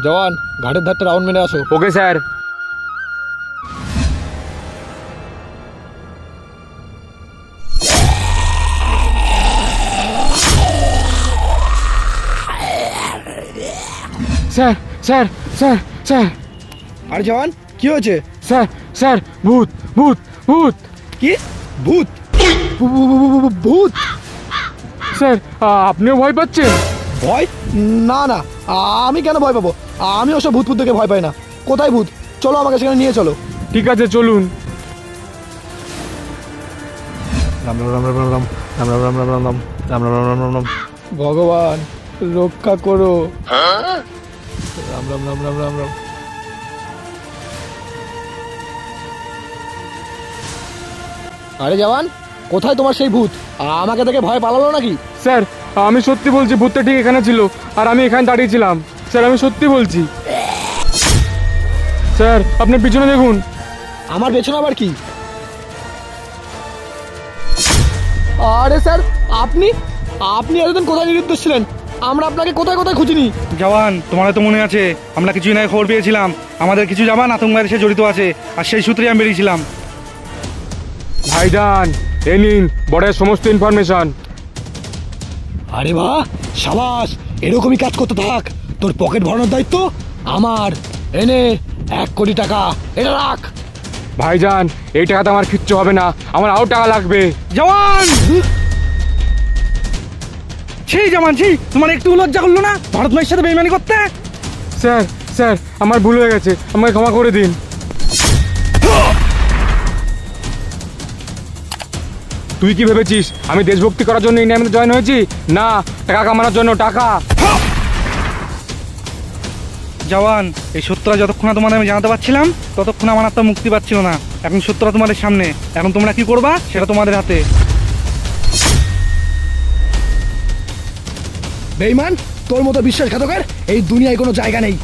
জওয়ান, ঘাটের ধারটা রাউন্ড মেরে আসো। Okay sir. Sir sir sir sir. আরে জওয়ান, কি হয়েছে? স্যার স্যার, ভূত ভূত ভূত। কি ভূত? ভূত? স্যার আপনিও ভয় পাচ্ছেন? ভয়? না না, আমি কেন ভয় পাবো? আমি ওসব ভূত দেখে ভয় পাই না। কোথায় ভূত? চলো আমাকে সেখানে নিয়ে চলো। ঠিক আছে চলুন। রাম রাম রাম রাম রাম রাম রাম রাম রাম রাম রাম রাম রাম রাম রাম রাম। ভগবান রক্ষা করো। রাম রাম রাম রাম রাম রাম। আরে জওয়ান, কোথায় তোমার সেই ভূত? আমাকে দেখে ভয় পালালো নাকি? স্যার আমি সত্যি বলছি, ভূতটা ঠিক এখানে ছিল আর আমি এখানে দাঁড়িয়েছিলাম। স্যার আমি সত্যি বলছি। স্যার আপনি পিছনে দেখুন। আমার পেছনে আবার কি? আরে স্যার, আপনি আপনি এতদিন কোথায় নিরুদ্দেশ ছিলেন? আমরা আপনাকে কোথায় কোথায় খুঁজিনি। জওয়ান, তোমার তো মনে আছে আমরা কিছুদিন আগে খবর পেয়েছিলাম আমাদের কিছু জওয়ান আতঙ্কবাদের সাথে জড়িত আছে, আর সেই সূত্রে আমি বেরিয়েছিলাম। ভাইজান এ নিন বড়ের সমস্ত ইনফরমেশন। আরে বাহ, সাবাস, এরকমই কাজ করতে থাক। তোর পকেট ভরানোর দায়িত্ব আমার। এনে 1 কোটি টাকা, এটা রাখ। ভাইজান এই টাকাতে আমার কিচ্ছু হবে না, আমার আরো টাকা লাগবে। জওয়ান, সেই জওয়ান ছি, তোমার একটু লজ্জা করলো না ভারত মায়ের সাথে বেইমানি করতে? স্যার স্যার আমার ভুল হয়ে গেছে, আমাকে ক্ষমা করে দিন। তুই কি ভেবেছিস আমি দেশভক্তি করার জন্য ইন্ডিয়াতে জয়েন হয়েছি? না, টাকা কামানোর জন্য। টাকা। জওয়ান, এই সত্যটা যতক্ষণ না তোমাদের আমি জানাতে পারছিলাম ততক্ষণ আমার আত্মা মুক্তি পাচ্ছিল না। এখন সত্যটা তোমাদের সামনে, এখন তোমরা কি করবা সেটা তোমাদের হাতে। বেঈমান, তোর মতো বিশ্বাসঘাতকের এই দুনিয়ায় কোনো জায়গা নেই।